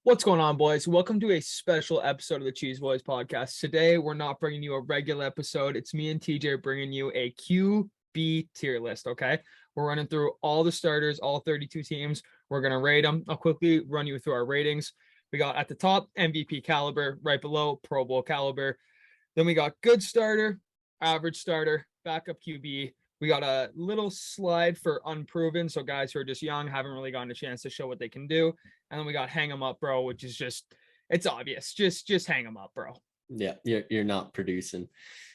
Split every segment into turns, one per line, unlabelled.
What's going on, boys? Welcome to a special episode of the Cheeseboys Podcast. Today, we're not bringing you a regular episode. It's me and TJ bringing you a QB tier list, okay? We're running through all the starters, all 32 teams. We're going to rate them. I'll quickly run you through our ratings. We got at the top, MVP caliber, right below, Pro Bowl caliber. Then we got good starter, average starter, backup QB. We got a little slide for unproven, so guys who are just young, haven't really gotten a chance to show what they can do. And then we got hang 'em up, bro, which is just, it's obvious. Just hang 'em up, bro.
Yeah, you're not producing.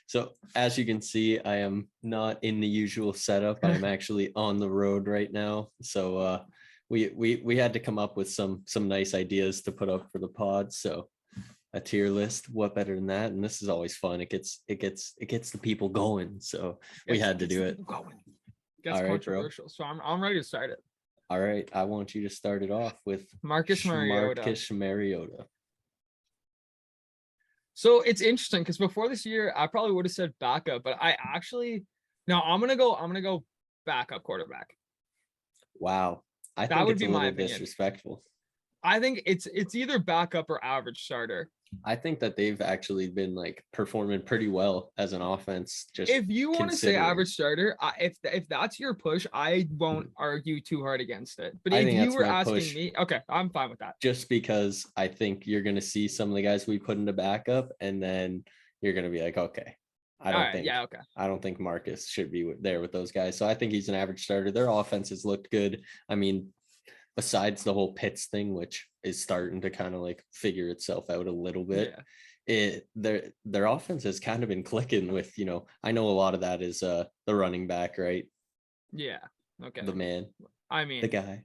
So as you can see, I am not in the usual setup. I'm actually on the road right now. So we had to come up with some nice ideas to put up for the pod. So a tier list, what better than that? And this is always fun. It gets the people going. So we had to do it.
Gets
all right,
controversial. Bro. So I'm ready to start it.
All right, I want you to start it off with
Marcus
Mariota.
So it's interesting because before this year, I probably would have said backup, but I'm gonna go backup quarterback.
Wow, I think
would be my opinion.
Disrespectful.
I think it's either backup or average starter.
I think that they've actually been like performing pretty well as an offense. Just
if you want to say average starter, if that's your push, I won't argue too hard against it. But if you were asking me, okay, I'm fine with that.
Just because I think you're going to see some of the guys we put into backup, and then you're going to be like, okay, I don't think Marcus should be there with those guys. So I think he's an average starter. Their offense has looked good. I mean, besides the whole Pitts thing, which is starting to kind of like figure itself out a little bit, their offense has kind of been clicking with, I know a lot of that is the running back, right?
Yeah. Okay.
The man.
I mean,
the guy.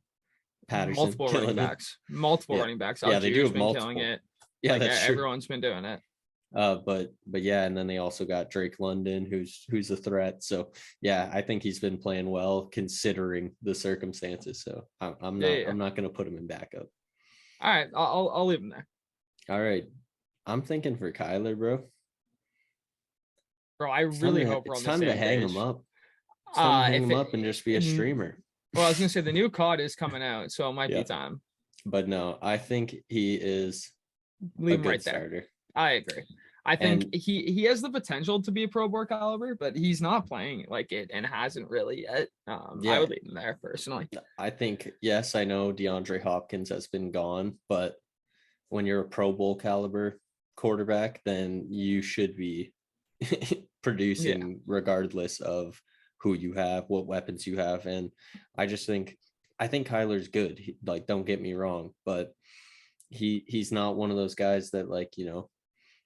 Patterson.
Multiple running backs.
Yeah, they do have multiple.
Killing it.
Yeah, that's true.
Everyone's been doing it.
But yeah, and then they also got Drake London, who's a threat. So yeah, I think he's been playing well considering the circumstances. So I'm not going to put him in backup.
All right, I'll leave him there.
All right, I'm thinking for Kyler, bro.
Bro, I really hope we're on the same page.
It's time to hang him up. It's time to hang him up and just be a streamer.
Well, I was gonna say the new COD is coming out, so it might be time.
But no, I think he is
leave him right
starter.
There. I agree. I think he has the potential to be a Pro Bowl caliber, but he's not playing like it and hasn't really yet. I would leave him there personally.
I think, yes, I know DeAndre Hopkins has been gone, but when you're a Pro Bowl caliber quarterback, then you should be producing regardless of who you have, what weapons you have. And I think Kyler's good. Don't get me wrong, but he's not one of those guys that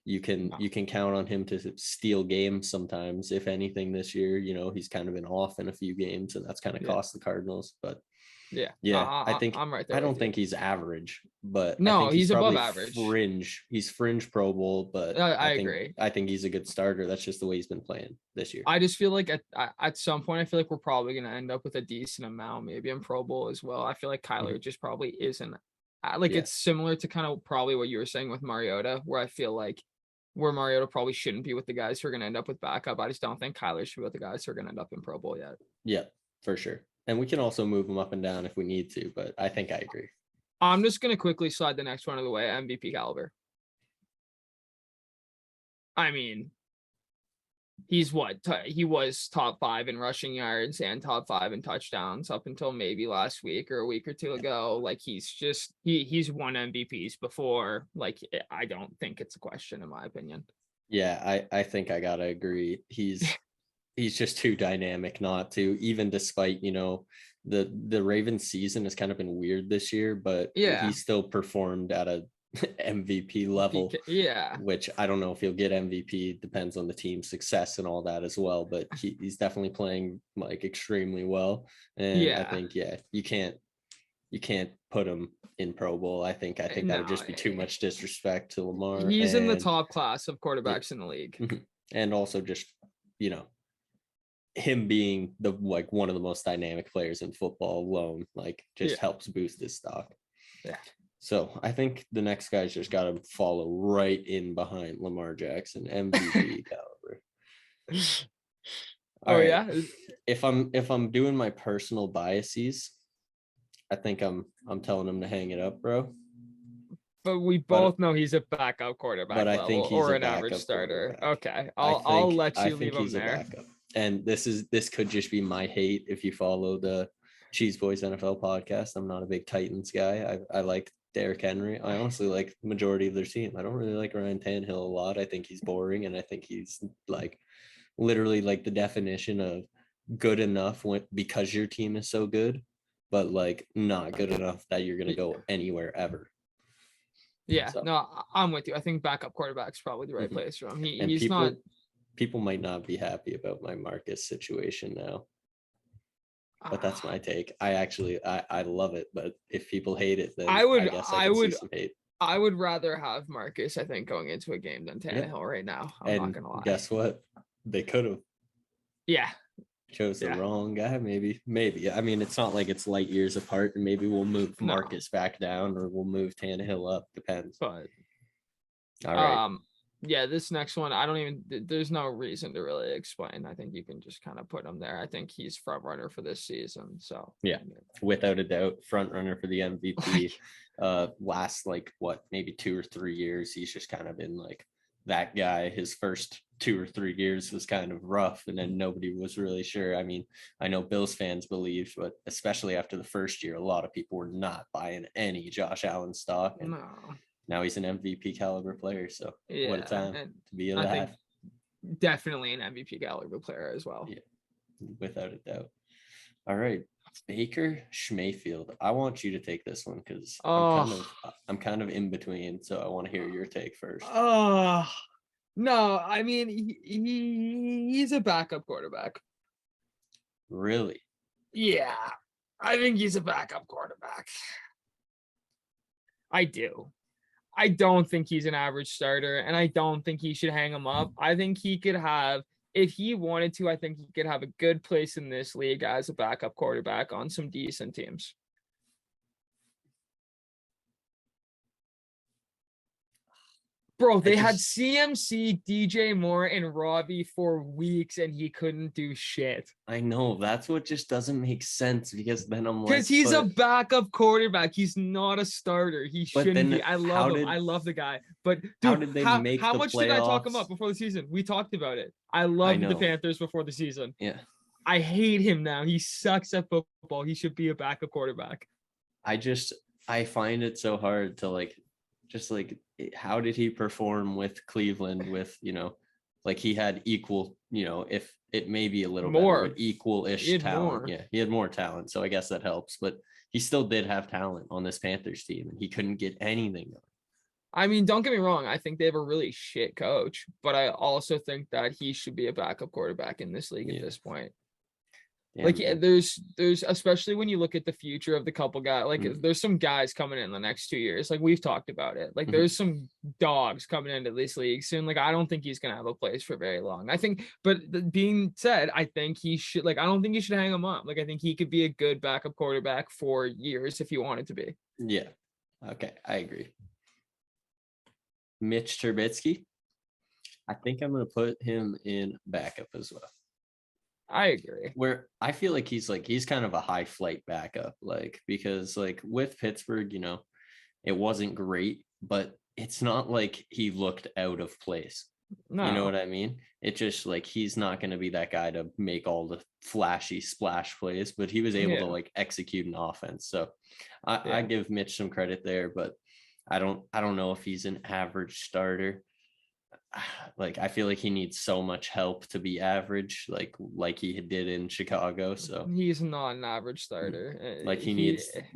you can count on him to steal games sometimes. If anything, this year, he's kind of been off in a few games, and that's kind of cost the Cardinals. But I think I'm right there. I don't think he's average, but
no,
I think
he's above average.
Fringe. He's fringe Pro Bowl, but
I agree.
I think he's a good starter. That's just the way he's been playing this year.
I just feel like at some point, I feel like we're probably going to end up with a decent amount, maybe in Pro Bowl as well. I feel like Kyler just probably isn't. It's similar to kind of probably what you were saying with Mariota, where I feel like where Mariota probably shouldn't be with the guys who are going to end up with backup. I just don't think Kyler should be with the guys who are going to end up in Pro Bowl yet.
Yeah, for sure. And we can also move them up and down if we need to, but I think I agree.
I'm just going to quickly slide the next one of the way. MVP caliber. I mean, he's he was top 5 in rushing yards and top 5 in touchdowns up until maybe last week or a week or two ago. He's won MVPs before. I don't think it's a question in my opinion.
Yeah, I think I gotta agree. He's just too dynamic not to, even despite the Ravens season has kind of been weird this year, but he still performed at a MVP level, which I don't know if he'll get MVP. Depends on the team's success and all that as well, but he's definitely playing extremely well. And I think you can't put him in Pro Bowl. I think that would just be too much disrespect to Lamar.
He's in the top class of quarterbacks in the league,
and also just him being the one of the most dynamic players in football alone helps boost his stock. So I think the next guy's just got to follow right in behind Lamar Jackson, MVP caliber. If I'm doing my personal biases, I think I'm telling him to hang it up, bro.
But we both know he's a backup
but
quarterback
I
level
think he's
or
a
an average
backup
starter.
quarterback.
Okay, I'll let
I
you
think
leave him
he's a
there.
backup. And this could just be my hate if you follow the Cheeseboys NFL podcast. I'm not a big Titans guy. I like Derrick Henry. I honestly like the majority of their team. I don't really like Ryan Tannehill a lot. I think he's boring, and I think he's like literally like the definition of good enough because your team is so good, but like not good enough that you're gonna go anywhere ever.
Yeah, so. No, I'm with you. I think backup quarterback's probably the right place for him. He's not.
People might not be happy about my Marcus situation now, but that's my take. I love it, but if people hate it, then I guess I can see some hate.
I would rather have Marcus, I think, going into a game than Tannehill right now. I'm not gonna lie.
Guess what? They could have.
Yeah.
Chose the wrong guy, maybe. I mean, it's not like it's light years apart, and maybe we'll move Marcus back down, or we'll move Tannehill up. Depends.
But
all right.
Yeah, this next one, there's no reason to really explain. I think you can just kind of put him there. I think he's front runner for this season. So
yeah, without a doubt, front runner for the MVP. Last maybe 2 or 3 years, he's just kind of been like that guy. His first 2 or 3 years was kind of rough, and then nobody was really sure. I mean, I know Bills fans believed, but especially after the first year, a lot of people were not buying any Josh Allen stock. And now he's an MVP caliber player. So what a time to be alive. I think
definitely an MVP caliber player as well.
Yeah, without a doubt. All right, Baker Mayfield. I want you to take this one because I'm kind of in between. So I want to hear your take first.
No, I mean he's a backup quarterback.
Really?
Yeah, I think he's a backup quarterback. I do. I don't think he's an average starter, and I don't think he should hang him up. I think he could have, if he wanted to, I think he could have a good place in this league as a backup quarterback on some decent teams. Bro, they had CMC, DJ Moore, and Robbie for weeks, and he couldn't do shit.
I know. That's what just doesn't make sense, because then I'm like...
Because he's a backup quarterback. He's not a starter. He shouldn't be. I love him. I love the guy. But dude, how did they make how much playoffs? Did I talk him up before the season? We talked about it. I loved the Panthers before the season.
Yeah.
I hate him now. He sucks at football. He should be a backup quarterback.
I find it so hard to how did he perform with Cleveland with, he had equal, if it may be a little more, better, but equal-ish talent. Yeah, he had more talent. So I guess that helps, but he still did have talent on this Panthers team, and he couldn't get anything done.
I mean, don't get me wrong. I think they have a really shit coach, but I also think that he should be a backup quarterback in this league at this point. Yeah, there's especially when you look at the future of the couple guys, there's some guys coming in the next 2 years. We've talked about it. There's some dogs coming into this league soon. I don't think he's gonna have a place for very long. I think, but being said, I think he should. I don't think you should hang him up. I think he could be a good backup quarterback for years if he wanted to be.
Yeah. Okay, I agree. Mitch Trubisky. I think I'm gonna put him in backup as well.
I agree.
Where I feel like he's kind of a high flight backup, because with Pittsburgh, it wasn't great, but it's not like he looked out of place. No. You know what I mean? It's just he's not going to be that guy to make all the flashy splash plays, but he was able to execute an offense. So I give Mitch some credit there, but I don't know if he's an average starter. I feel like he needs so much help to be average, like he did in Chicago. So
he's not an average starter.
He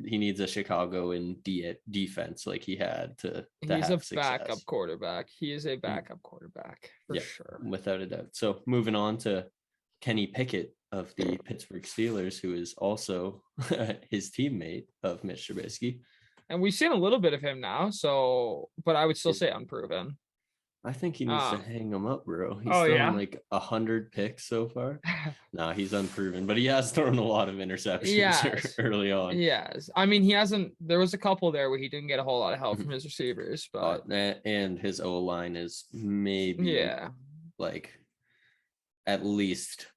needs a Chicago in defense like he had to
he's
have
a backup quarterback. He is a backup quarterback for sure,
without a doubt. So moving on to Kenny Pickett of the Pittsburgh Steelers, who is also his teammate of Mitch Trubisky.
And we've seen a little bit of him now, but I would still say unproven.
I think he needs to hang him up, bro. He's thrown 100 picks so far. Nah, he's unproven, but he has thrown a lot of interceptions early on.
Yes. I mean, he hasn't. There was a couple there where he didn't get a whole lot of help from his receivers, but
and his O-line is maybe at least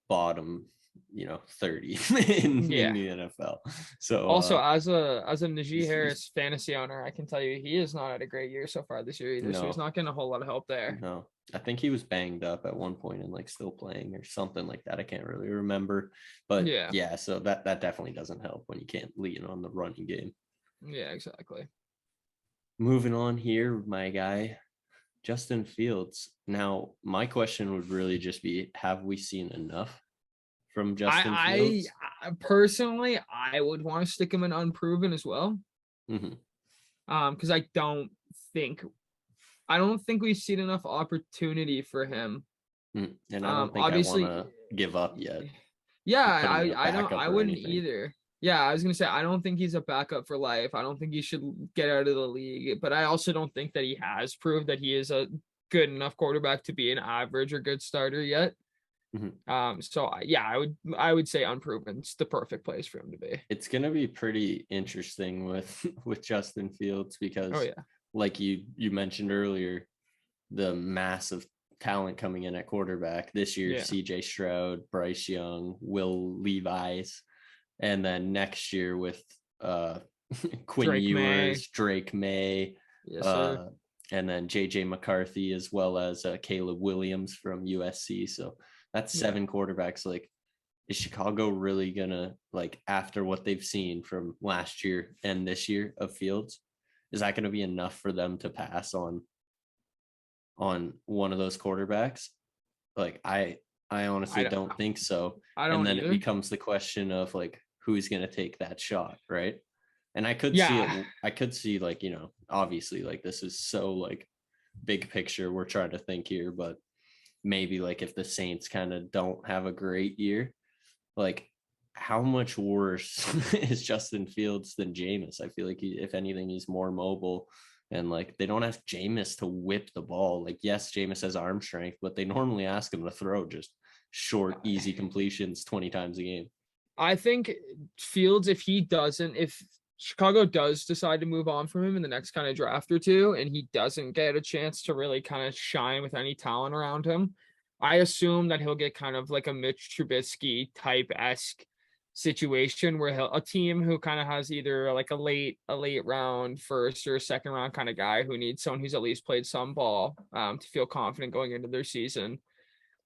bottom 30 in the NFL. So
also as a Najee Harris fantasy owner, I can tell you he has not had a great year so far this year either. No. So he's not getting a whole lot of help there.
No, I think he was banged up at one point and like still playing or something like that. I can't really remember, but yeah. So that definitely doesn't help when you can't lean on the running game.
Yeah, exactly.
Moving on here, my guy, Justin Fields. Now, my question would really just be, have we seen enough from Justin Fields?
I personally, I would want to stick him in unproven as well. Because I don't think we've seen enough opportunity for him.
And I don't think obviously, I want to give up yet.
Yeah, I wouldn't either. Yeah, I was going to say, I don't think he's a backup for life. I don't think he should get out of the league. But I also don't think that he has proved that he is a good enough quarterback to be an average or good starter yet. So yeah, I would say unproven. It's the perfect place for him to be.
It's going to be pretty interesting with Justin Fields because like you mentioned earlier, the massive talent coming in at quarterback this year, CJ Stroud, Bryce Young, Will Levis. And then next year with Quinn Ewers, Drake May, and then JJ McCarthy, as well as Caleb Williams from USC. So that's 7 quarterbacks. Like, is Chicago really gonna, like, after what they've seen from last year and this year of Fields, is that going to be enough for them to pass on one of those quarterbacks? Like, I honestly don't think so. And then it becomes the question of like, who's going to take that shot, right? And I could see it. I could see, like, obviously, like, this is so like big picture we're trying to think here, but maybe like if the Saints kind of don't have a great year, like, how much worse is Justin Fields than Jameis? I feel like if anything, he's more mobile. And like, they don't ask Jameis to whip the ball. Like, yes, Jameis has arm strength, but they normally ask him to throw just short, easy completions 20 times a game.
I think Fields, if Chicago does decide to move on from him in the next kind of draft or two, and he doesn't get a chance to really kind of shine with any talent around him, I assume that he'll get kind of like a Mitch Trubisky type-esque situation where a team who kind of has either like a late round first or second round kind of guy who needs someone who's at least played some ball to feel confident going into their season.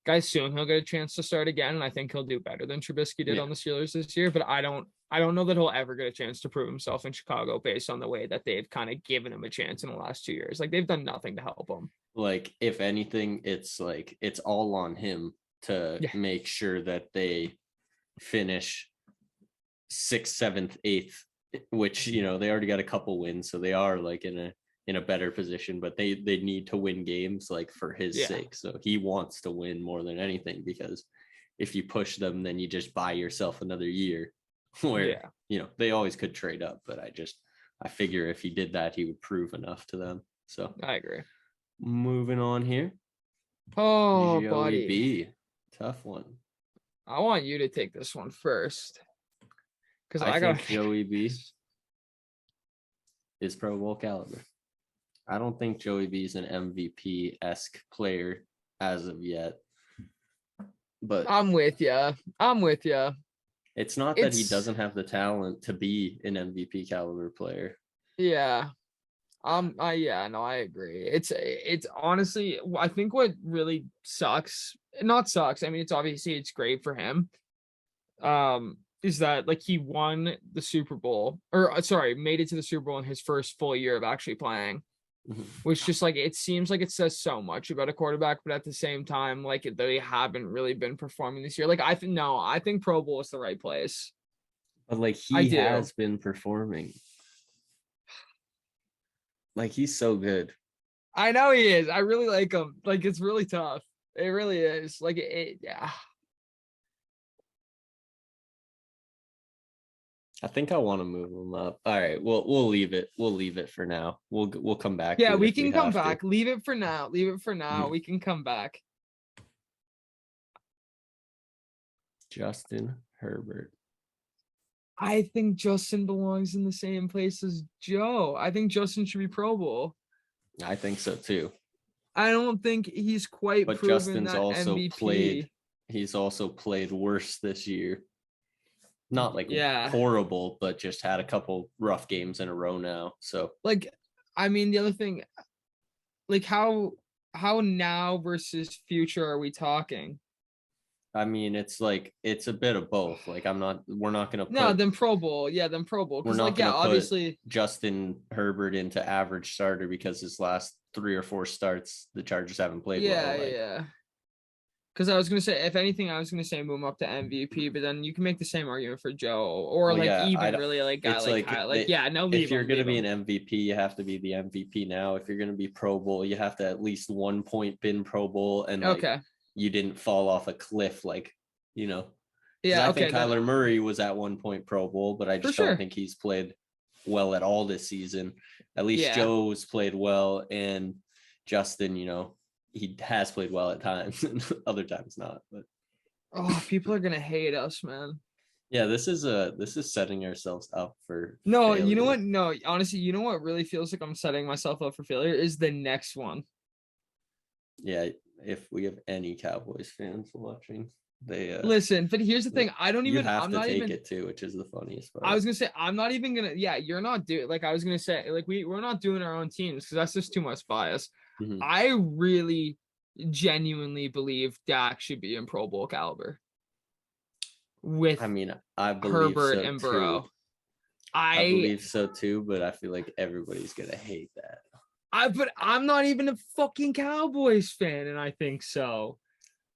I assume he'll get a chance to start again, and I think he'll do better than Trubisky did on the Steelers this year. But I don't know that he'll ever get a chance to prove himself in Chicago based on the way that they've kind of given him a chance in the last 2 years. Like, they've done nothing to help him.
Like, if anything, it's like it's all on him to make sure that they finish 6th, 7th, 8th, which, they already got a couple wins, so they are like in a better position, but they need to win games, like, for his sake. So he wants to win more than anything, because if you push them, then you just buy yourself another year where, they always could trade up, but I figure if he did that, he would prove enough to them. So
I agree.
Moving on here.
Oh,
Joey
buddy.
B. Tough one.
I want you to take this one first. Because
I think Joey B is Pro Bowl caliber. I don't think Joey B is an MVP-esque player as of yet. But
I'm with you.
It's not that he doesn't have the talent to be an MVP caliber player.
Yeah. I agree. It's honestly, I think what really sucks, not sucks, I mean, it's great for him, is that, like, he won the Super Bowl, made it to the Super Bowl in his first full year of actually playing, which just, like, it seems like it says so much about a quarterback, but at the same time, like, they haven't really been performing this year. Like, I think Pro Bowl is the right place.
But, like, he has been performing. Like, he's so good.
I know he is. I really like him. Like, it's really tough. It really is. Like, yeah.
I think I want to move him up. All right, we'll leave it. We'll leave it for now. We'll come back.
Yeah, we can come back. Leave it for now. We can come back.
Justin Herbert.
I think Justin belongs in the same place as Joe. I think Justin should be Pro Bowl.
I think so too.
I don't think he's quite proven Justin's that also MVP.
Played he's also played worse this year. Not like
Yeah.
horrible, but just had a couple rough games in a row now. So
Like, I mean, the other thing, like how now versus future are we talking?
I mean, it's a bit of both. Like we're not gonna
No,
put
then Pro Bowl. Yeah, then Pro Bowl.
we're
Because
not
like, yeah,
gonna put
obviously.
Justin Herbert into average starter because his last 3 or 4 starts the Chargers haven't played
Yeah,
well. Like,
yeah. Because I was gonna say, if anything, I was gonna say move him up to MVP, but then you can make the same argument for Joe, or
well,
like
yeah,
even really like guy
it's
like
like
Kyle. Like, yeah, no,
if
leave
you're
him,
gonna
leave
be
him.
an MVP, you have to be the MVP now. If you're gonna be Pro Bowl, you have to at least 1 point been Pro Bowl, and like
Okay.
you didn't fall off a cliff, like because
Yeah.
I
Okay.
think
Then
Kyler Murray was at 1 point Pro Bowl, but I
for
just don't
sure.
think he's played well at all this season. At least
Yeah.
Joe's played well, and Justin, he has played well at times, and other times not. But
Oh, people are gonna hate us, man.
yeah, this is setting ourselves up for
No, you know
failure.
what? No, honestly, you know what really feels like I'm setting myself up for failure is the next one.
Yeah, if we have any Cowboys fans watching, they
Listen, but here's the thing.
you have
I'm
to
not
take
even.
it too, which is the funniest part.
I was gonna say I'm not even gonna. Yeah, you're not doing. Like I was gonna say, like we're not doing our own teams because that's just too much bias.
Mhm.
I really genuinely believe Dak should be in Pro Bowl caliber with
I mean, I believe
Herbert
so
and
too.
Burrow.
I
I
believe so too, but I feel like everybody's gonna hate that.
but I'm not even a fucking Cowboys fan, and I think so.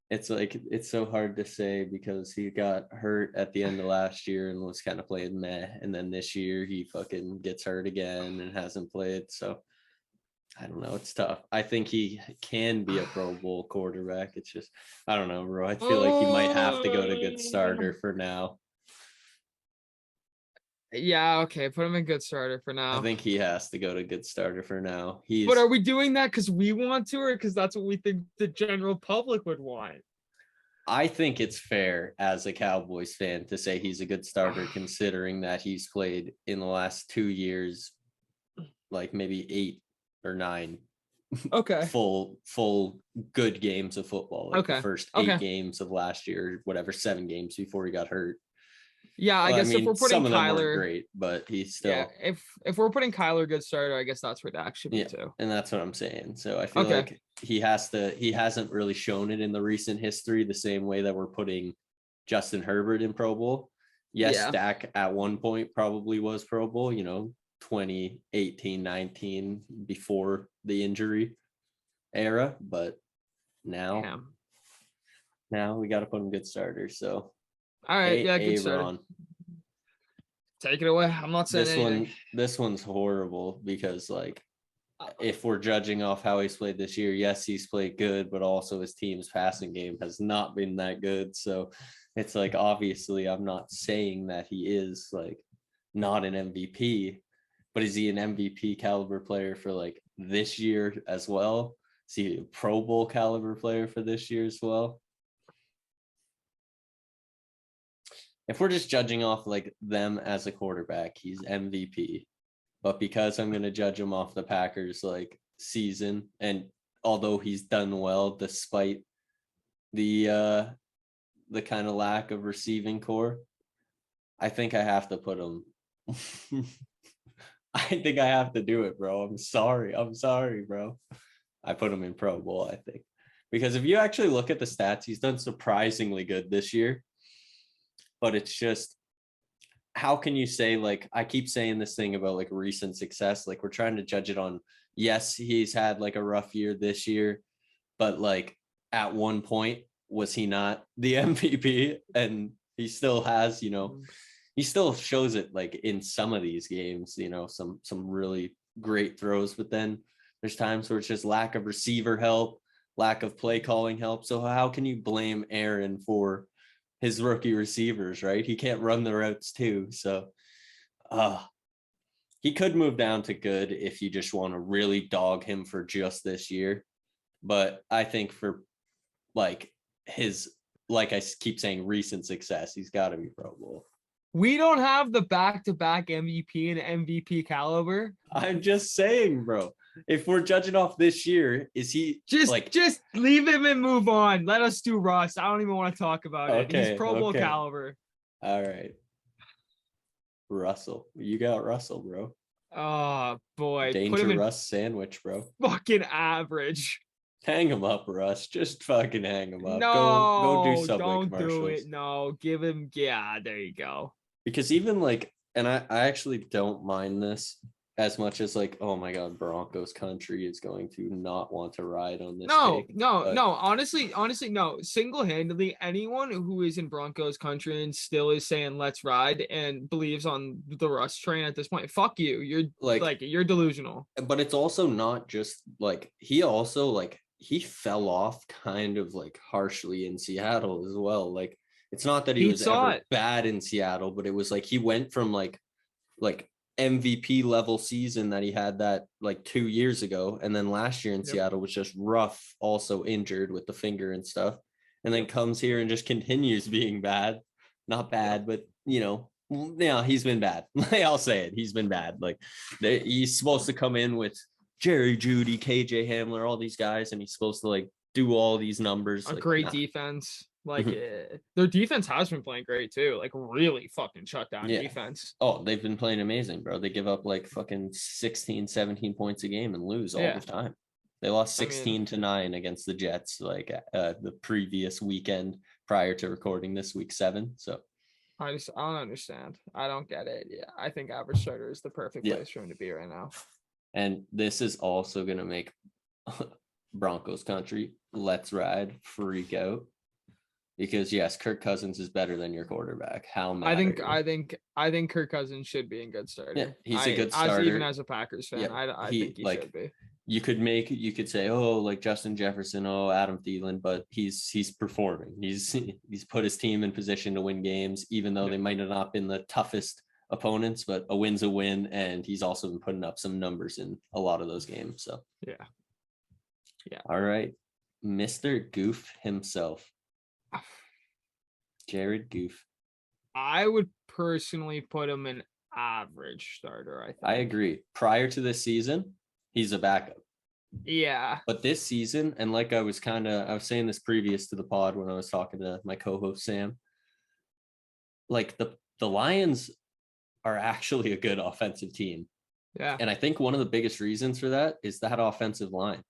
It's like it's so hard to say because he got hurt at the end of last year and was kind of playing meh, and then this year he fucking gets hurt again and hasn't played. So I don't know. It's tough. I think he can be a Pro Bowl quarterback. It's just I don't know, bro. I feel like he might have to go to good starter for now.
Yeah, okay, put him in good starter for
I
now.
think he has to go to good starter for now.
But are we doing that because we want to, or because that's what we think the general public would want?
I think it's fair as a Cowboys fan to say he's a good starter, considering that he's played in the last 2 years, like maybe 8 or 9
Okay.
full good games of football. Like the
Okay.
first 8
Okay.
games of last year, whatever, 7 games before he got hurt.
Yeah, I
Well,
guess if we're putting
some of them weren't
Kyler,
great, but he's
yeah,
still
if we're putting Kyler good starter, I guess that's where Dak should be
yeah,
too.
and that's what I'm saying. So I feel
Okay.
like he hasn't really shown it in the recent history the same way that we're putting Justin Herbert in Pro Bowl. Yes,
Yeah.
Dak at one point probably was Pro Bowl, 2018, 19 before the injury era, but now
Damn.
now we got to put him good starters. So
All right, yeah, good starter.
Ron.
Take it away. I'm not saying anything.
This one's horrible because like if we're judging off how he's played this year, yes, he's played good, but also his team's passing game has not been that good. So it's like obviously I'm not saying that he is like not an MVP, but is he an MVP caliber player for like this year as well? Is he a Pro Bowl caliber player for this year as well? If we're just judging off like them as a quarterback, he's MVP. But because I'm going to judge him off the Packers like season, and although he's done well despite the kind of lack of receiving core, I think I have to put him. I think I have to do it, bro. I'm sorry, bro. I put him in Pro Bowl, I think, because if you actually look at the stats, he's done surprisingly good this year. But it's just, how can you say, like, I keep saying this thing about like recent success, like we're trying to judge it on, yes, he's had like a rough year this year, but like at one point, was he not the MVP? And he still has, he still shows it like in some of these games, some really great throws, but then there's times where it's just lack of receiver help, lack of play calling help. So how can you blame Aaron for his rookie receivers, right? He can't run the routes too. So he could move down to good if you just want to really dog him for just this year. But I think for like his, like I keep saying, recent success, he's got to be Pro Bowl.
We don't have the back-to-back MVP and MVP caliber.
I'm just saying, bro. If we're judging off this year, is he
just leave him and move on? Let us do Russ. I don't even want to talk about it. He's Pro Bowl caliber.
All right. Russell. You got Russell, bro.
Oh boy.
Danger Russ sandwich, bro.
Fucking average.
Hang him up, Russ. Just fucking hang him up.
No,
go do Subway
don't
commercials.
do it. No, give him. Yeah, there you go.
Because even and I actually don't mind this as much as oh my God, Broncos country is going to not want to ride on this.
No. Honestly, no. Single-handedly, anyone who is in Broncos country and still is saying "let's ride" and believes on the Russ train at this point, fuck you. You're you're delusional.
But it's also not just he also he fell off kind of harshly in Seattle as well. It's not that he was ever bad in Seattle, but it was he went from MVP level season that he had that 2 years ago, and then last year in Seattle was just rough, also injured with the finger and stuff, and then comes here and just continues being bad. Not bad, but he's been bad. I'll say it, he's been bad. He's supposed to come in with Jerry Jeudy, KJ Hamler, all these guys, and he's supposed to do all these numbers.
A great defense. Their defense has been playing great too. Really fucking shut down defense.
Oh, they've been playing amazing, bro. They give up fucking 16, 17 points a game and lose all the time. They lost 16-9 against the Jets the previous weekend prior to recording this week 7. So
I don't understand. I don't get it. Yeah, I think average starter is the perfect place for him to be right now.
And this is also gonna make Broncos country let's ride freak out. Because yes, Kirk Cousins is better than your quarterback. How mad
I think Kirk Cousins should be in good starter.
Yeah, he's a good starter.
Even as a Packers fan, I think he should be.
You could say, Justin Jefferson, Adam Thielen, but he's performing. He's put his team in position to win games, even though they might have not been the toughest opponents, but a win's a win, and he's also been putting up some numbers in a lot of those games. So
yeah.
All right, Mr. Goof himself. Jared Goof.
I would personally put him in average starter. I think.
I agree. Prior to this season, he's a backup.
Yeah.
But this season, and I was saying this previous to the pod when I was talking to my co-host Sam, the Lions are actually a good offensive team.
Yeah.
And I think one of the biggest reasons for that is that offensive line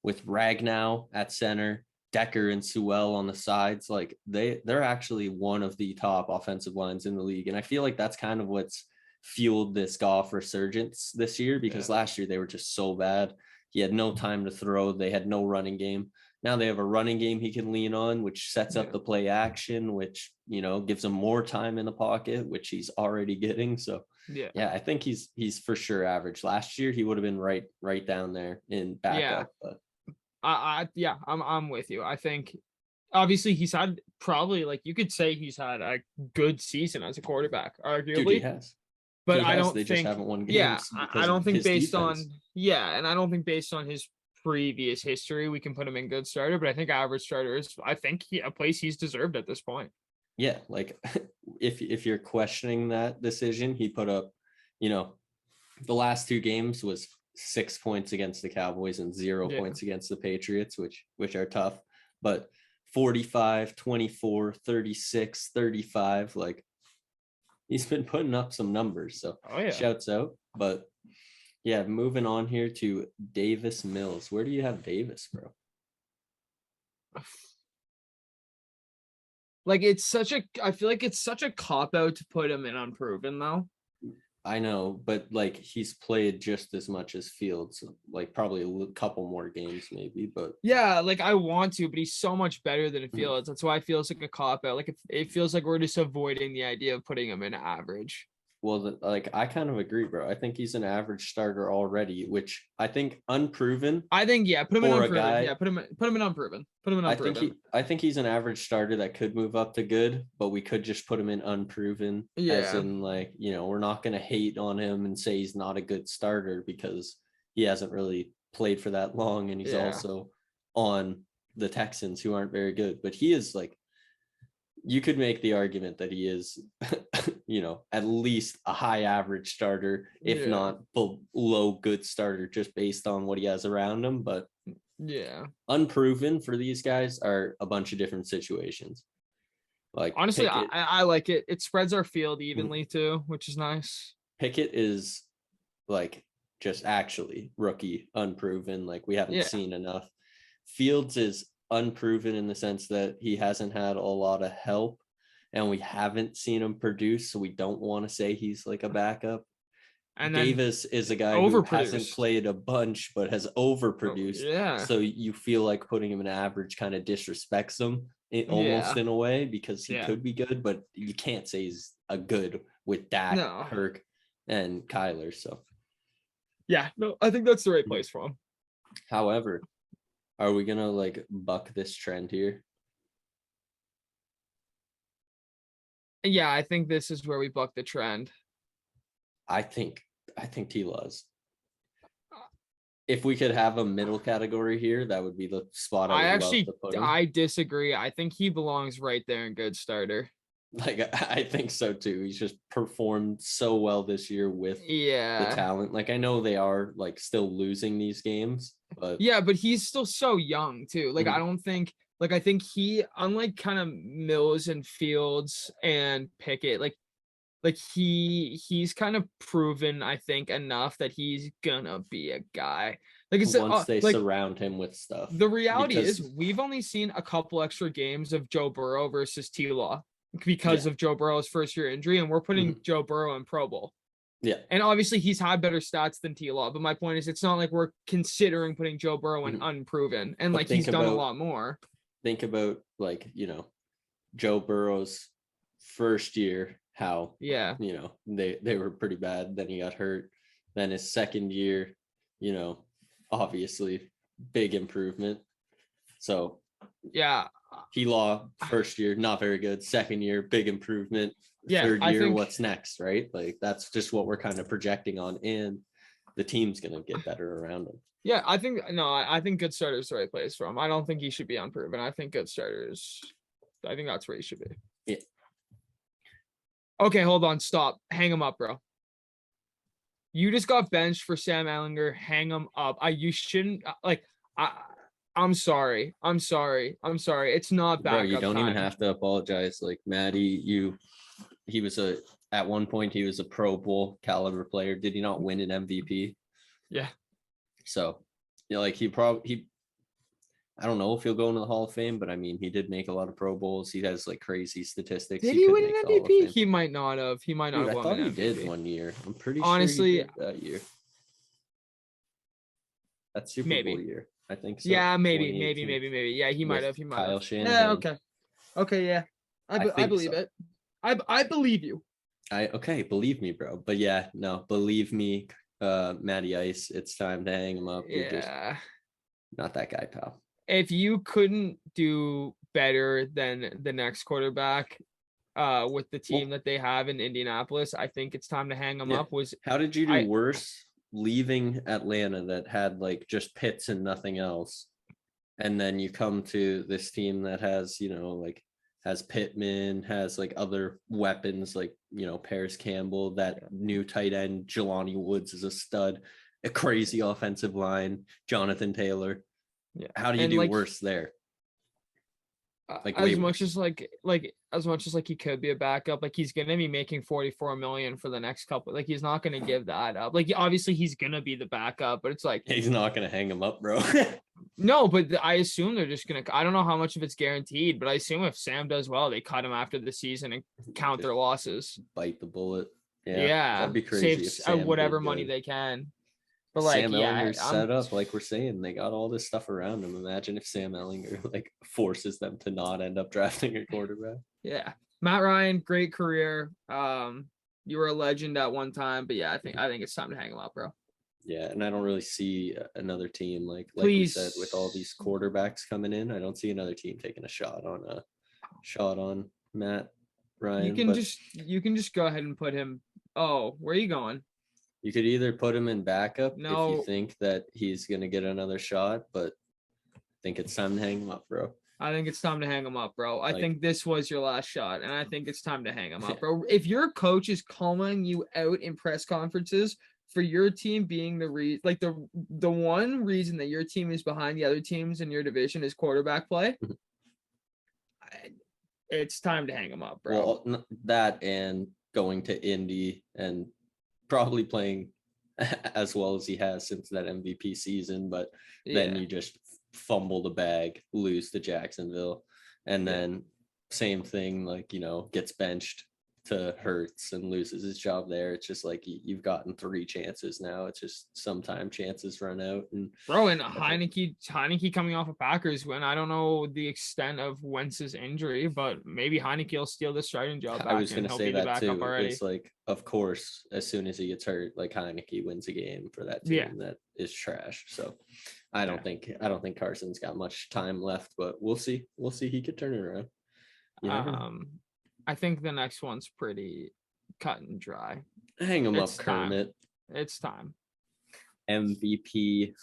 with Ragnow at center, Decker and Sewell on the sides. They're actually one of the top offensive lines in the league. And I feel that's kind of what's fueled this Goff resurgence this year, because last year they were just so bad. He had no time to throw. They had no running game. Now they have a running game he can lean on, which sets up the play action, which, gives him more time in the pocket, which he's already getting. So I think he's for sure average. Last year he would have been right down there in backup. But
I'm with you. I think obviously he's had probably you could say he's had a good season as a quarterback, arguably.
Dude, he has.
But
they just haven't won games.
Yeah, I don't think based on and I don't think based on his previous history we can put him in good starter. But I think average starter is a place he's deserved at this point.
Yeah, if you're questioning that decision, he put up, the last 2 games was 6 points against the Cowboys and 0 points against the Patriots, which are tough. But 45, 24, 36, 35, he's been putting up some numbers. So shouts out. But yeah, moving on here to Davis Mills. Where do you have Davis, bro?
I feel like it's such a cop-out to put him in unproven though.
I know, but he's played just as much as Fields, probably a couple more games maybe, but
I want to, but he's so much better than Fields. That's why it feels like a cop out. It feels like we're just avoiding the idea of putting him in average.
Well, I kind of agree, bro. I think he's an average starter already, which I think unproven.
I think put him in unproven. Put him in unproven. Put him in unproven.
I think he's an average starter that could move up to good, but we could just put him in unproven.
Yeah.
As in we're not gonna hate on him and say he's not a good starter because he hasn't really played for that long, and he's also on the Texans who aren't very good. But he is you could make the argument that he is, at least a high average starter, if not below good starter, just based on what he has around him. But unproven for these guys are a bunch of different situations. Like
honestly, I like it. It spreads our field evenly too, which is nice.
Pickett is like just actually rookie, unproven. Like we haven't seen enough. Fields is unproven in the sense that he hasn't had a lot of help and we haven't seen him produce. So we don't want to say he's like a backup. And Davis is a guy who hasn't played a bunch, but has overproduced. So you feel like putting him in average kind of disrespects him almost in a way, because he could be good, but you can't say he's a good with Dak, Kirk, and Kyler. So
I think that's the right place for him.
However, are we gonna like buck this trend here?
Yeah, I think this is where we buck the trend.
I think T-Law's. If we could have a middle category here, that would be the spot
I disagree. I think he belongs right there in good starter.
Like, I think so too. He's just performed so well this year with the talent. Like, I know they are like still losing these games, but
but he's still so young too. Like, I don't think, like, I think he, unlike kind of Mills and Fields and Pickett, like he's kind of proven, I think, enough that he's gonna be a guy. Like, it's
once they surround him with stuff.
The reality is we've only seen a couple extra games of Joe Burrow versus T-Law because of Joe Burrow's first year injury, and we're putting Joe Burrow in Pro Bowl.
Yeah.
And obviously he's had better stats than T-Law, but my point is it's not like we're considering putting Joe Burrow in unproven, and like he's done a lot more.
Think about like, Joe Burrow's first year, how they were pretty bad, then he got hurt, then his second year, obviously big improvement. So T-Law first year not very good, second year big improvement, third year what's next, right? Like that's just what we're kind of projecting on, and the team's gonna get better around him.
I think good starter is the right place for him. I don't think he should be unproven. I think good starters, I think that's where he should be.
Yeah.
Okay, hold on. Stop. Hang him up, bro. You just got benched for Sam Ehlinger. Hang him up. You shouldn't, I'm sorry. It's not backup.
Bro, you don't even have to apologize. Like, Maddie, at one point he was a Pro Bowl caliber player. Did he not win an MVP?
Yeah.
So, I don't know if he'll go into the Hall of Fame, but I mean, he did make a lot of Pro Bowls. He has like crazy statistics.
Did he win an MVP? He might not have.
I thought he did one year. I'm pretty
honestly,
sure he did that year. That Super Bowl year. I think so.
Yeah, maybe. Yeah, he might have.
Kyle Shanahan.
Yeah, okay, yeah. I believe it. I believe you.
Believe me, bro. But yeah, no, believe me, Matty Ice, it's time to hang him up.
Yeah.
You're just not that guy, pal.
If you couldn't do better than the next quarterback with the team that they have in Indianapolis, I think it's time to hang him up.
How did you do worse leaving Atlanta that had like just Pitts and nothing else, and then you come to this team that has, has Pittman, has like other weapons like, Paris Campbell, that new tight end, Jelani Woods is a stud, a crazy offensive line, Jonathan Taylor.
Yeah.
How do you do worse there?
As much as he could be a backup, like he's gonna be making $44 million for the next couple. Like he's not gonna give that up. Like obviously he's gonna be the backup, but it's like
he's not gonna hang him up, bro.
No, but I assume they're just gonna. I don't know how much of it's guaranteed, but I assume if Sam does well, they cut him after the season and count their losses.
Bite the bullet.
Yeah,
that'd be crazy.
Save whatever money they can. But
Sam Ehlinger's set up, like we're saying, they got all this stuff around him. Imagine if Sam Ehlinger like forces them to not end up drafting a quarterback.
Yeah, Matt Ryan, great career. You were a legend at one time, but yeah, I think it's time to hang him up, bro.
Yeah, and I don't really see another team like we said, with all these quarterbacks coming in. I don't see another team taking a shot on Matt Ryan.
You can just go ahead and put him. Oh, where are you going?
You could either put him in backup if you think that he's gonna get another shot, but I think it's time to hang him up, bro.
I think it's time to hang him up, bro. I think this was your last shot, and I think it's time to hang him up, bro. If your coach is calling you out in press conferences for your team being the one reason that your team is behind the other teams in your division is quarterback play, it's time to hang him up, bro.
Well, that and going to Indy and probably playing as well as he has since that MVP season, but then you just fumble the bag, lose to Jacksonville, and then same thing, like, gets benched to Hurts and loses his job there. It's just like you've gotten 3 chances now. It's just sometimes chances run out. And
Heineke coming off of Packers when I don't know the extent of Wentz's injury, but maybe Heineke will steal the starting job back.
I was going to say that too.
Already.
It's like, of course, as soon as he gets hurt, like Heineke wins a game for that team that is trash. So I don't think Carson's got much time left, but we'll see. We'll see. He could turn it around.
I think the next one's pretty cut and dry.
Hang him up, Kermit.
It's time.
MVP.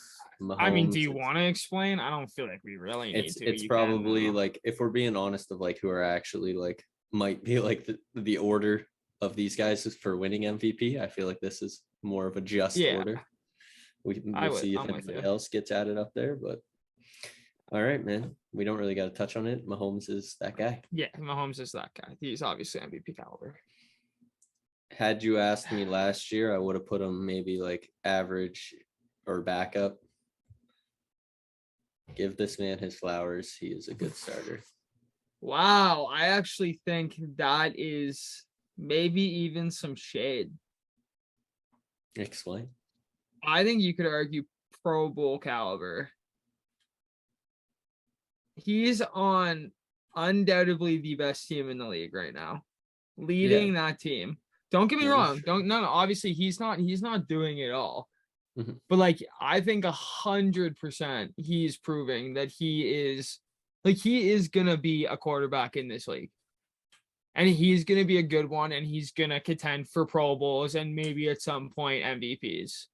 Mahomes.
I mean, do you want to explain? I don't feel like we really need to.
It's probably like, if we're being honest, of like who are actually like might be like the order of these guys for winning MVP. I feel like this is more of a just order. We'll see if anybody else gets added up there, but all right, man. We don't really got to touch on it. Mahomes is that guy.
Yeah, Mahomes is that guy. He's obviously MVP caliber.
Had you asked me last year, I would have put him maybe like average or backup. Give this man his flowers. He is a good starter.
Wow. I actually think that is maybe even some shade.
Explain.
I think you could argue Pro Bowl caliber. He's on undoubtedly the best team in the league right now, leading that team. Don't get me wrong. Obviously he's not doing it all. Mm-hmm. But like, I think 100% he's proving that he is going to be a quarterback in this league. And he's going to be a good one, and he's going to contend for Pro Bowls and maybe at some point MVPs.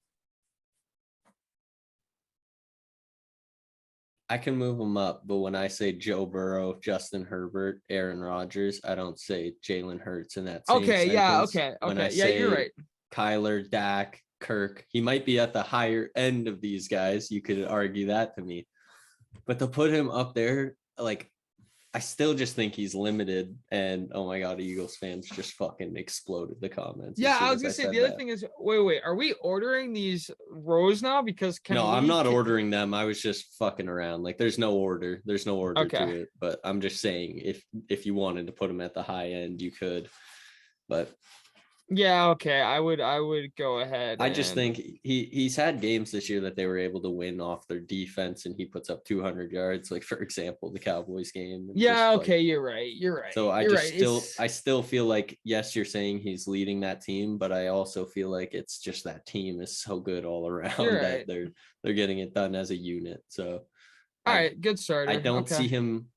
I can move them up, but when I say Joe Burrow, Justin Herbert, Aaron Rodgers, I don't say Jalen Hurts in that same sentence. When I say
you're right.
Kyler, Dak, Kirk, he might be at the higher end of these guys. You could argue that to me. But to put him up there, like, I still just think he's limited. And oh my God, Eagles fans just fucking exploded the comments.
Yeah, I was gonna say the other thing is, wait, are we ordering these rows now? Because
I'm not ordering them. I was just fucking around. Like, there's no order. There's no order to it. But I'm just saying, if you wanted to put him at the high end, you could. But
yeah, okay. I would go ahead.
I just think he's had games this year that they were able to win off their defense, and he puts up 200 yards. Like, for example, the Cowboys game.
Yeah, okay, you're right. So
I still feel like, yes, you're saying he's leading that team, but I also feel like it's just that team is so good all around that they're getting it done as a unit. So
all right, good starter.
I don't see him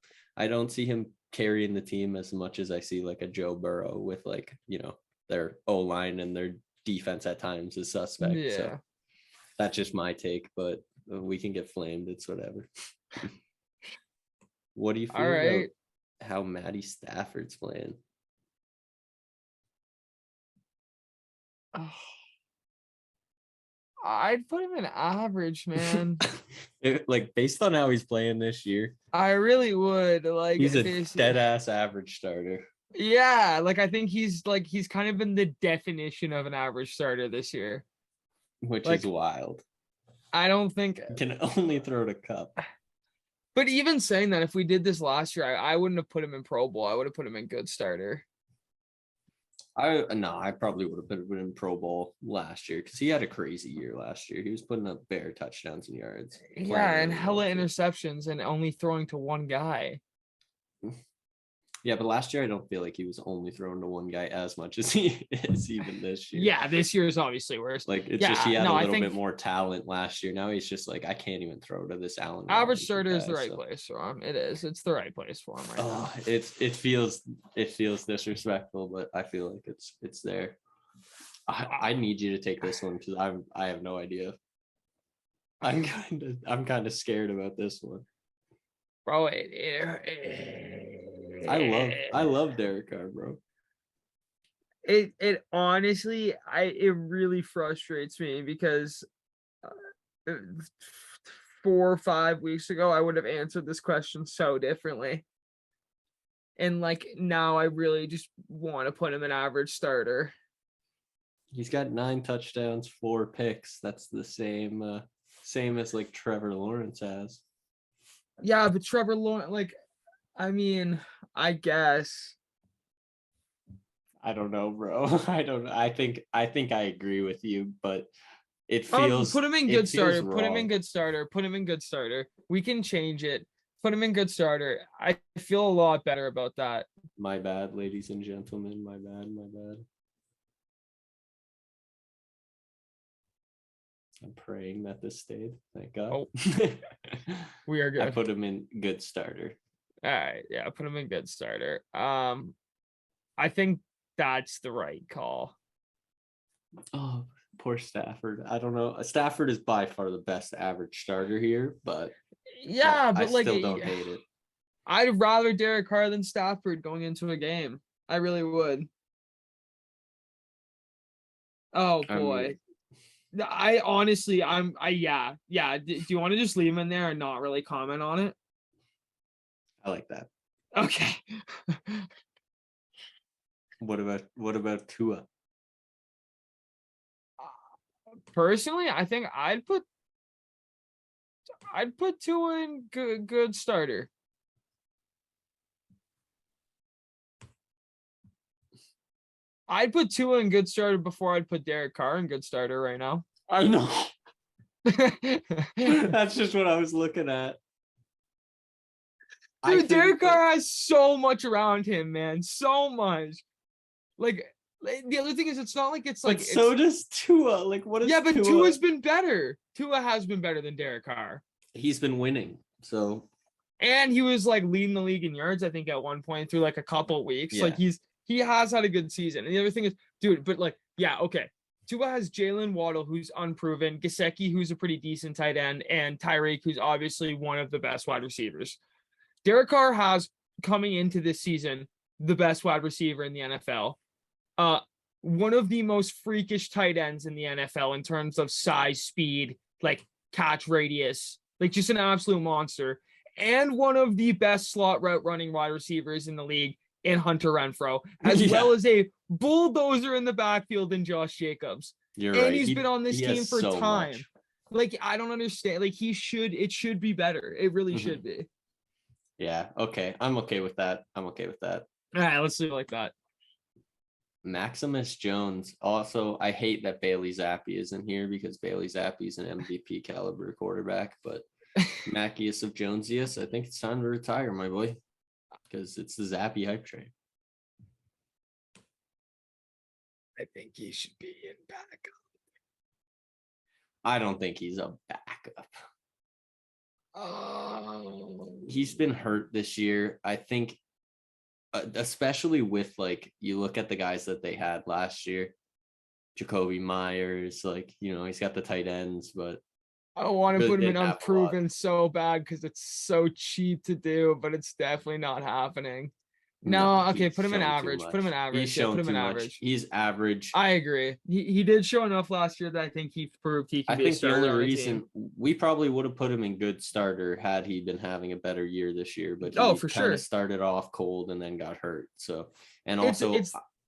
carrying the team as much as I see like a Joe Burrow with, like, their O-line and their defense at times is suspect. Yeah. So that's just my take, but we can get flamed. It's whatever. What do you feel about how Matty Stafford's playing?
I'd put him in average, man.
Like, based on how he's playing this year,
I really would. Like,
he's a dead-ass average starter.
Yeah, like, I think he's kind of been the definition of an average starter this year.
Which is wild.
I don't think...
He can only throw to Cup.
But even saying that, if we did this last year, I wouldn't have put him in Pro Bowl. I would have put him in good starter.
I probably would have put him in Pro Bowl last year because he had a crazy year last year. He was putting up bare touchdowns and yards.
Yeah, and hella interceptions and only throwing to one guy.
Yeah, but last year I don't feel like he was only throwing to one guy as much as he is even this year.
Yeah, this year is obviously worse.
Like, it's just he had a little bit more talent last year. Now he's just like, I can't even throw to this Allen.
Average starter is the right place for him. It is. It's the right place for him right now.
It feels disrespectful, but I feel like it's there. I need you to take this one because I have no idea. I'm kind of scared about this one.
bro.
I love Derek Carr, bro.
It honestly, it really frustrates me because 4 or 5 weeks ago I would have answered this question so differently. And like now I really just want to put him an average starter.
He's got 9 touchdowns, 4 picks. That's the same as like Trevor Lawrence has.
Yeah, but Trevor Lawrence, like, I mean, I guess.
I don't know, bro. I don't. I think I agree with you, but it feels.
Put him in
it
good
feels
starter. Put him in
wrong.
good starter. Put him in good starter. We can change it. Put him in good starter. I feel a lot better about that.
My bad, ladies and gentlemen. My bad. My bad. I'm praying that this stayed. Thank God.
Oh, we are good.
I put him in good starter.
All right, yeah, put him in good starter. I think that's the right call.
Oh, poor Stafford. I don't know. Stafford is by far the best average starter here, but
yeah,
I
but like,
still don't hate it.
I'd rather Derek Carr than Stafford going into a game. I really would. Oh boy. I honestly, yeah. Do you want to just leave him in there and not really comment on it?
I like that.
Okay.
What about Tua?
Personally, I think I'd put Tua in good starter. I'd put Tua in good starter before I'd put Derek Carr in good starter right now.
I know. That's just what I was looking at.
Dude, Derek Carr has so much around him, man. So much. Like, the other thing is, it's not like it's like.
But so does Tua. Like, what is?
Yeah, but
Tua?
Tua's been better. Tua has been better than Derek Carr.
He's been winning. So.
And he was like leading the league in yards, I think, at one point through like a couple weeks.
Yeah.
Like he has had a good season. And the other thing is, dude, but like, yeah, okay. Tua has Jalen Waddle, who's unproven, Gesicki, who's a pretty decent tight end, and Tyreek, who's obviously one of the best wide receivers. Derek Carr has, coming into this season, the best wide receiver in the NFL. One of the most freakish tight ends in the NFL in terms of size, speed, like catch radius, like just an absolute monster. And one of the best slot route running wide receivers in the league in Hunter Renfrow, as well as a bulldozer in the backfield in Josh Jacobs.
You're
and
right.
He's been on this team for
so
time.
Much.
Like, I don't understand. Like, it should be better. It really should be.
Yeah. Okay. I'm okay with that. All
right, let's do it like that.
Maximus Jones. Also, I hate that Bailey Zappi isn't here because Bailey Zappi is an MVP caliber quarterback, but Mackius of Jonesius, I think it's time to retire, my boy, because it's the Zappy hype train.
I think he should be in backup.
I don't think he's a backup. He's been hurt this year. I think, especially with like, you look at the guys that they had last year, Jacoby Myers, like, he's got the tight ends, but
I don't want to put him in unproven so bad because it's so cheap to do, but it's definitely not happening. No, okay, put him in average. Put him in average.
He's shown
put him
too
in
much.
average.
He's average.
I agree. He did show enough last year that I think he proved he can be a starter.
I think the only reason we probably would have put him in good starter had he been having a better year this year, but he
for sure
started off cold and then got hurt. So, and also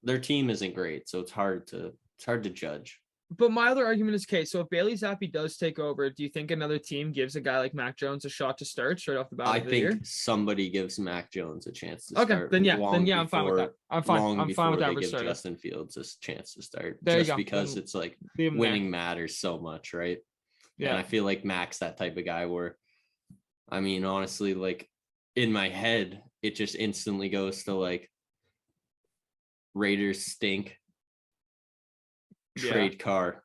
their team isn't great, so it's hard to judge.
But my other argument is, okay, so if Bailey Zappi does take over, do you think another team gives a guy like Mac Jones a shot to start straight off the bat?
I think somebody gives Mac Jones a chance to start.
Okay, then I'm fine with that. I'm fine with that.
They give Justin Fields a chance to start, because it's like winning matters so much, right? Yeah, and I feel like Mac's that type of guy where, I mean, honestly, like in my head, it just instantly goes to like Raiders stink. Trade Carr,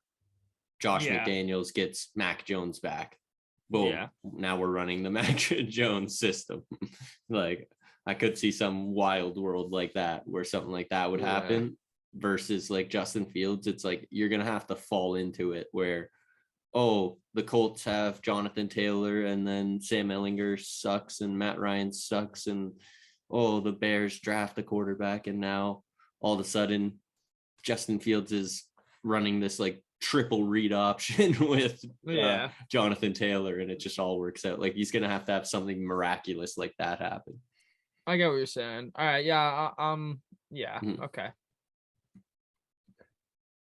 Josh McDaniels gets Mac Jones back. Boom. Yeah. Now we're running the Mac Jones system. Like, I could see some wild world like that where something like that would happen versus like Justin Fields. It's like you're gonna have to fall into it where, oh, the Colts have Jonathan Taylor and then Sam Ehlinger sucks and Matt Ryan sucks. And, oh, the Bears draft a quarterback. And now all of a sudden, Justin Fields is running this like triple read option with Jonathan Taylor. And it just all works out. Like he's going to have something miraculous like that happen.
I get what you're saying. All right. Yeah. Okay.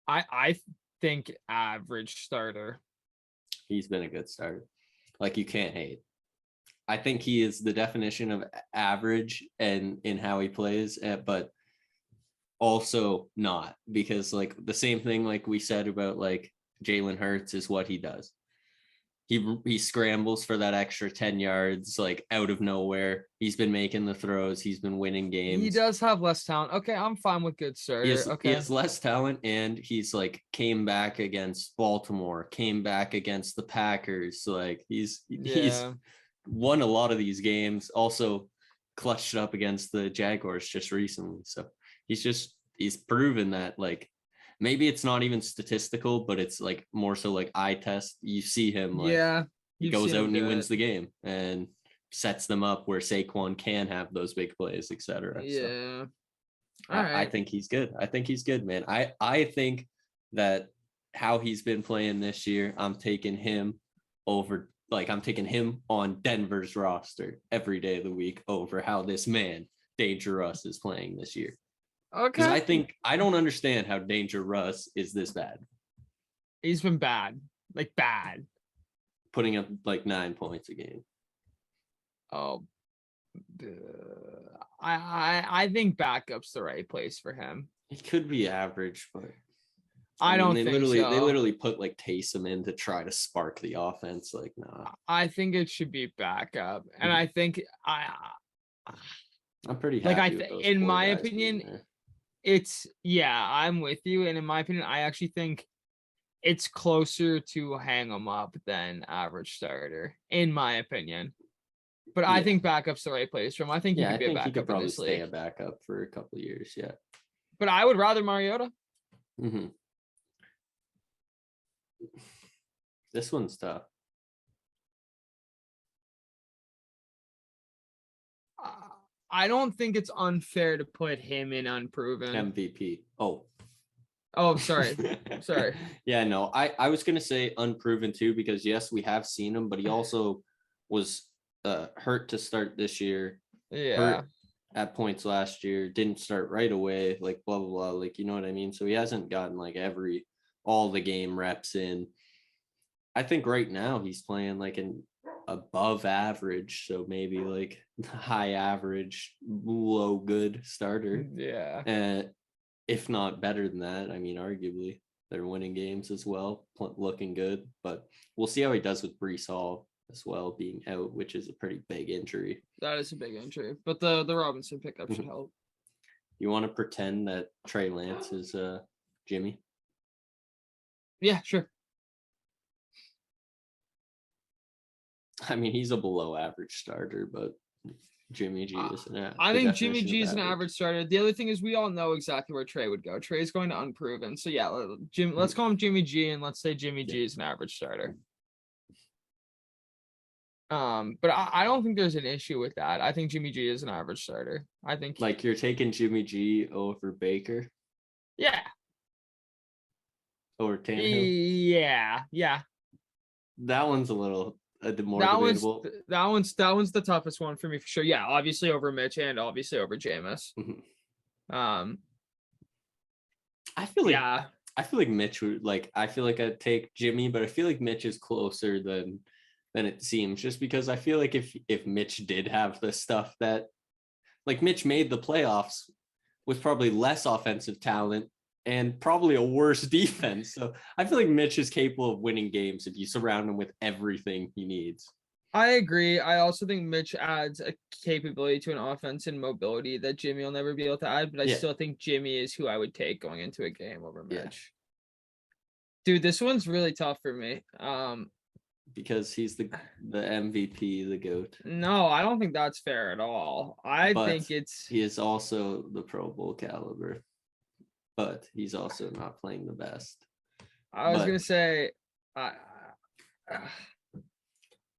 I think average starter.
He's been a good starter. Like you can't hate. I think he is the definition of average and in how he plays, but also not, because like the same thing like we said about like Jalen Hurts is what he does. He scrambles for that extra 10 yards, like out of nowhere. He's been making the throws. He's been winning games.
He does have less talent. Okay, I'm fine with good starter.
He has less talent, and he's like came back against Baltimore, came back against the Packers. Like he's won a lot of these games. Also clutched up against the Jaguars just recently. So he's proven that like maybe it's not even statistical, but it's like more so like eye test. You see him like he goes out and he wins the game and sets them up where Saquon can have those big plays, etc.
Yeah.
So I think he's good. I think he's good, man. I think that how he's been playing this year, I'm taking him on Denver's roster every day of the week over how this man, Danger Russ, is playing this year.
Okay.
Because I don't understand how Danger Russ is this bad.
He's been bad. Like bad.
Putting up like 9 points a game.
Oh. I think backup's the right place for him.
It could be average, but
I don't think so.
They literally put like Taysom in to try to spark the offense. Like, nah.
I think it should be backup. And I think
I'm pretty happy with those
in my opinion, I'm with you. And in my opinion, I actually think it's closer to hang him up than average starter, in my opinion. But I think backup's the right place for him. I think he could be a backup. He could probably stay
a backup for a couple of years. Yeah.
But I would rather Mariota.
Mm-hmm. This one's tough.
I don't think it's unfair to put him in unproven.
MVP.
Oh, sorry. Sorry.
Yeah, no, I was going to say unproven too, because yes, we have seen him, but he also was hurt to start this year.
Yeah.
Hurt at points last year, didn't start right away, like blah, blah, blah. Like, you know what I mean? So he hasn't gotten like all the game reps in. I think right now he's playing like an above average, so maybe like high average, low good starter.
Yeah.
And if not better than that, I mean, arguably they're winning games as well, looking good. But we'll see how he does with Breece Hall as well being out, which is a pretty big injury.
That is a big injury, but the Robinson pickup should help.
You want to pretend that Trey Lance is Jimmy?
Yeah, sure.
I mean, he's a below average starter, but Jimmy G is an average.
I think Jimmy G is an average starter. The other thing is we all know exactly where Trey would go. Trey's going to unproven. So yeah, let's call him Jimmy G, and let's say Jimmy G is an average starter. But I don't think there's an issue with that. I think Jimmy G is an average starter. I think
like you're taking Jimmy G over Baker.
Yeah.
Over Tannehill.
Yeah.
That one's a little more debatable.
That one's the toughest one for me for sure. Yeah, obviously over Mitch and obviously over Jameis.
Mm-hmm. I feel like Mitch would I feel like I'd take Jimmy, but I feel like Mitch is closer than it seems, just because I feel like if Mitch did have the stuff that like Mitch made the playoffs with probably less offensive talent and probably a worse defense. So I feel like Mitch is capable of winning games if you surround him with everything he needs.
I agree. I also think Mitch adds a capability to an offense and mobility that Jimmy will never be able to add, but I still think Jimmy is who I would take going into a game over Mitch. Yeah. Dude, this one's really tough for me.
Because he's the MVP, the GOAT.
No, I don't think that's fair at all. I think
he is also the Pro Bowl caliber. But he's also not playing the best.
I was going to say,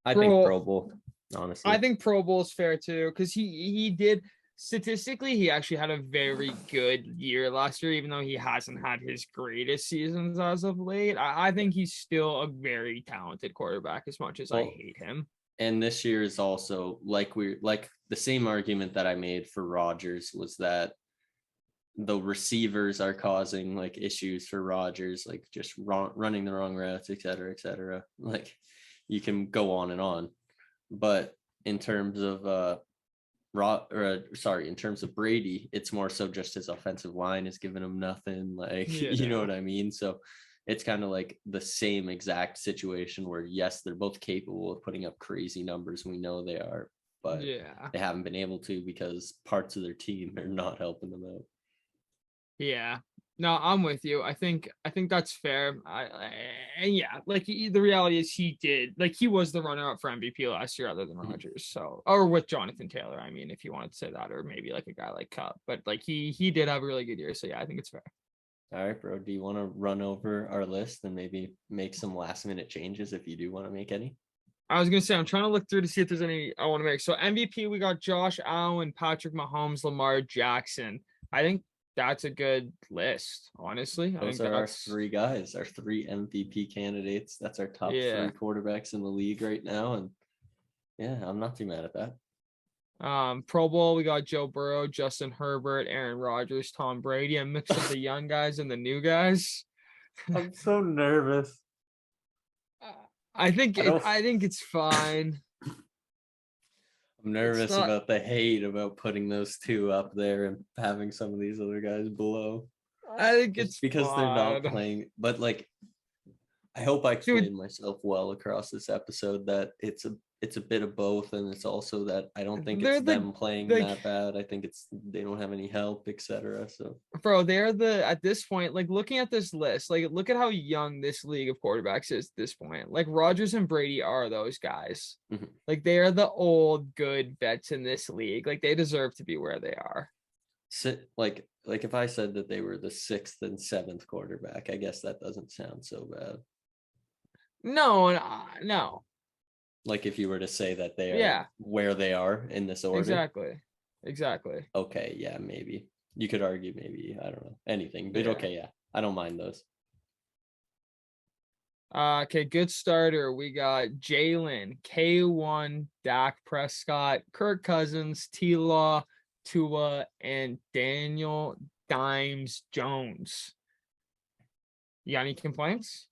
I think Pro Bowl, honestly.
I think Pro Bowl is fair too, because he did statistically, he actually had a very good year last year, even though he hasn't had his greatest seasons as of late. I think he's still a very talented quarterback, as much as I hate him.
And this year is also like the same argument that I made for Rodgers was that the receivers are causing like issues for Rodgers, like just running the wrong routes, et cetera, et cetera. Like you can go on and on. But in terms of in terms of Brady, it's more so just his offensive line is giving him nothing. Like, you know what I mean? So it's kind of like the same exact situation where, yes, they're both capable of putting up crazy numbers. We know they are, but they haven't been able to because parts of their team are not helping them out.
Yeah. No, I'm with you. I think that's fair. And yeah, like the reality is he was the runner up for MVP last year other than Rodgers. So, or with Jonathan Taylor, I mean, if you wanted to say that, or maybe like a guy like Cup, but like he did have a really good year. So yeah, I think it's fair.
All right, bro. Do you want to run over our list and maybe make some last minute changes if you do want to make any?
I was gonna say I'm trying to look through to see if there's any I want to make. So MVP, we got Josh Allen, Patrick Mahomes, Lamar Jackson. I think that's a good list, honestly.
Those are our three guys, our three MVP candidates. That's our top three quarterbacks in the league right now. And yeah, I'm not too mad at that.
Pro Bowl, we got Joe Burrow, Justin Herbert, Aaron Rodgers, Tom Brady, a mix of the young guys and the new guys.
I'm so nervous.
I think it's fine.
I'm nervous about the hate about putting those two up there and having some of these other guys below.
I think it's
because they're not playing. But like, I hope I explained myself well across this episode that it's a bit of both, and it's also that I don't think it's them playing that bad. I think it's they don't have any help, etc. So,
bro, they're at this point, like looking at this list, like look at how young this league of quarterbacks is at this point. Like Rodgers and Brady are those guys.
Mm-hmm.
Like they are the old good vets in this league. Like they deserve to be where they are.
So, like if I said that they were the 6th and 7th quarterback, I guess that doesn't sound so bad.
No.
Like if you were to say that they are where they are in this order.
Exactly.
Okay, yeah, maybe. You could argue maybe, I don't know, anything. But okay, yeah. I don't mind those.
Okay, good starter. We got Jalen, K1, Dak Prescott, Kirk Cousins, T-Law, Tua, and Daniel Dimes Jones. You got any complaints?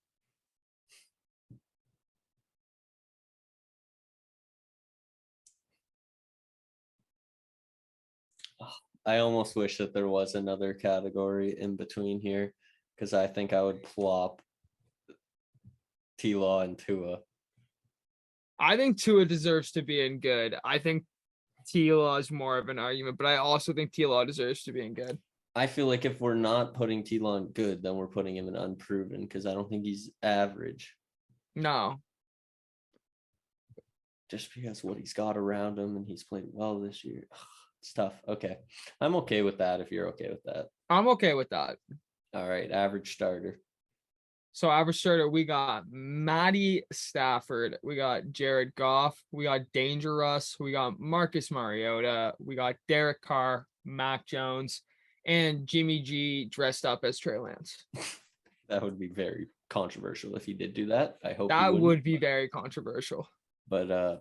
I almost wish that there was another category in between here because I think I would plop T-Law and Tua.
I think Tua deserves to be in good. I think T-Law is more of an argument, but I also think T-Law deserves to be in good.
I feel like if we're not putting T-Law in good, then we're putting him in unproven because I don't think he's average.
No.
Just because what he's got around him and he's played well this year. It's tough. Okay. I'm okay with that if you're okay with that.
I'm okay with that.
All right. Average starter.
So average starter, we got Matty Stafford. We got Jared Goff. We got Dangerous. We got Marcus Mariota. We got Derek Carr, Mac Jones, and Jimmy G dressed up as Trey Lance.
That would be very controversial if he did do that. I hope
that would be very controversial.
But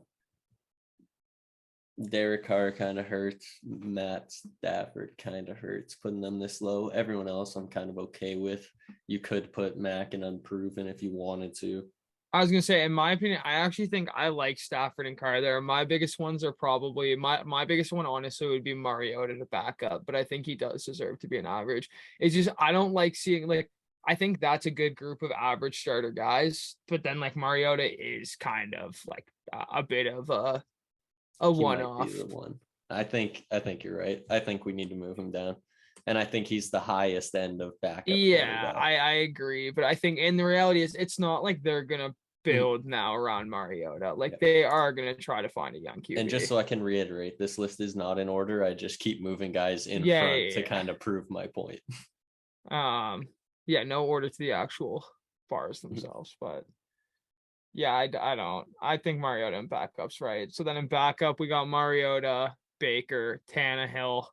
Derek Carr kind of hurts. Matt Stafford kind of hurts putting them this low. Everyone else I'm kind of okay with. You could put Mac in unproven if you wanted to.
I was going to say, in my opinion, I actually think I like Stafford and Carr there. My biggest ones are probably, my biggest one, honestly, would be Mariota to back up, but I think he does deserve to be an average. It's just, I don't like seeing, like, I think that's a good group of average starter guys, but then, like, Mariota is kind of, like, a bit of a one-off.
One. I think you're right. I think we need to move him down. And I think he's the highest end of backup.
Yeah, I agree. But I think, and the reality is, it's not like they're going to build now around Mariota. Like, they are going to try to find a young QB.
And just so I can reiterate, this list is not in order. I just keep moving guys in front to kind of prove my point.
Yeah, no order to the actual bars themselves. But Yeah, I don't. I think Mariota and backup's right. So then in backup, we got Mariota, Baker, Tannehill,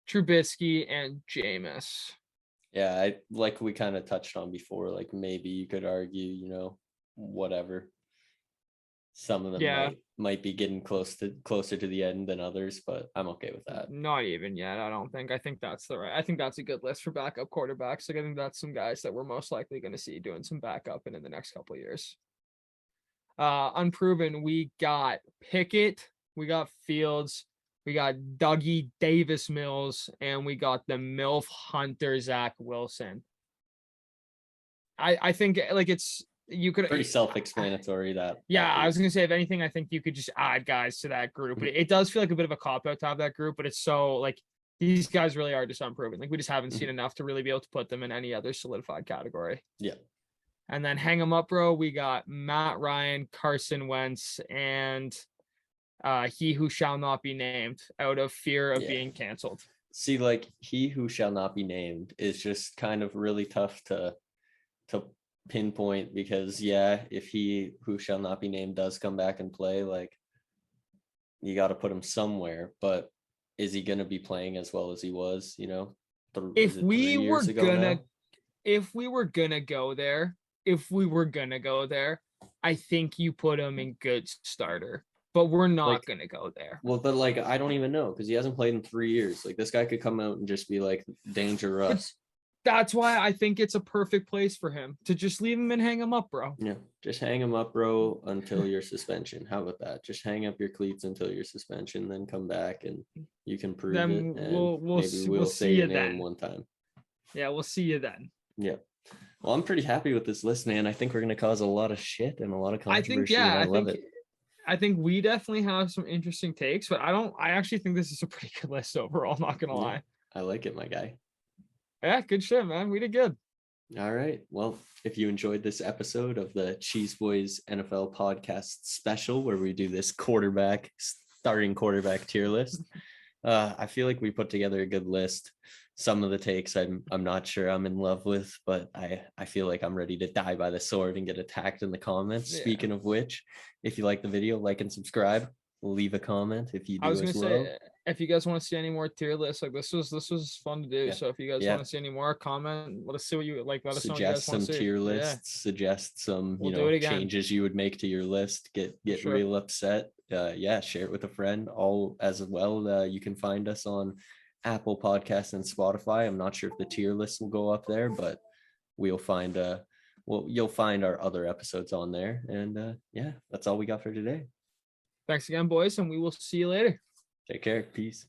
Trubisky, and Jameis.
Yeah, I like we kind of touched on before. Like maybe you could argue, whatever. Some of them
Yeah,
might be getting closer to the end than others, but I'm okay with that.
not even yet. I don't think. I think that's the right. I think that's a good list for backup quarterbacks. Like I think that's some guys that we're most likely going to see doing some backup in the next couple of years. Unproven, we got Pickett, we got Fields, we got Dougie Davis Mills, and we got the MILF Hunter Zach Wilson. I think like it's you could
Pretty self-explanatory that.
Yeah, I was gonna say if anything, I think you could just add guys to that group. But it does feel like a bit of a cop out to have that group, but it's so like these guys really are just unproven. Like we just haven't seen enough to really be able to put them in any other solidified category.
Yeah.
And then hang them up, bro. We got Matt Ryan, Carson Wentz, and he who shall not be named out of fear of being canceled.
See, like he who shall not be named is just kind of really tough to pinpoint because if he who shall not be named does come back and play, like you got to put him somewhere. But is he going to be playing as well as he was?
If we were gonna go there, I think you put him in good starter, but we're not gonna go there.
Well, but like I don't even know because he hasn't played in 3 years. Like this guy could come out and just be like dangerous.
That's why I think it's a perfect place for him to just leave him and hang him up, bro.
Yeah, just hang him up, bro, until your suspension. How about that? Just hang up your cleats until your suspension, then come back and you can prove it. And
we'll say your name
one time.
Yeah, we'll see you then.
Yeah. Well, I'm pretty happy with this list, man. I think we're going to cause a lot of shit and a lot of controversy. I love it.
I think we definitely have some interesting takes, but I actually think this is a pretty good list overall, not going to lie.
I like it, my guy.
Yeah, good shit, man. We did good.
All right. Well, if you enjoyed this episode of the Cheeseboys NFL Podcast special, where we do this starting quarterback tier list, I feel like we put together a good list. Some of the takes I'm not sure I'm in love with, but I feel like I'm ready to die by the sword and get attacked in the comments. Yeah. Speaking of which, if you like the video, like and subscribe. Leave a comment if you do. I was gonna say,
if you guys want to see any more tier lists, like this was fun to do. Yeah. So if you guys want to see any more, comment. Let us see what you like. Let us know. Suggest some tier lists. Suggest some changes you would make to your list. Get real upset. Share it with a friend. All as well. You can find us on Apple Podcasts and Spotify. I'm not sure if the tier list will go up there, but you'll find our other episodes on there. And that's all we got for today. Thanks again, boys, and we will see you later.
Take care. Peace.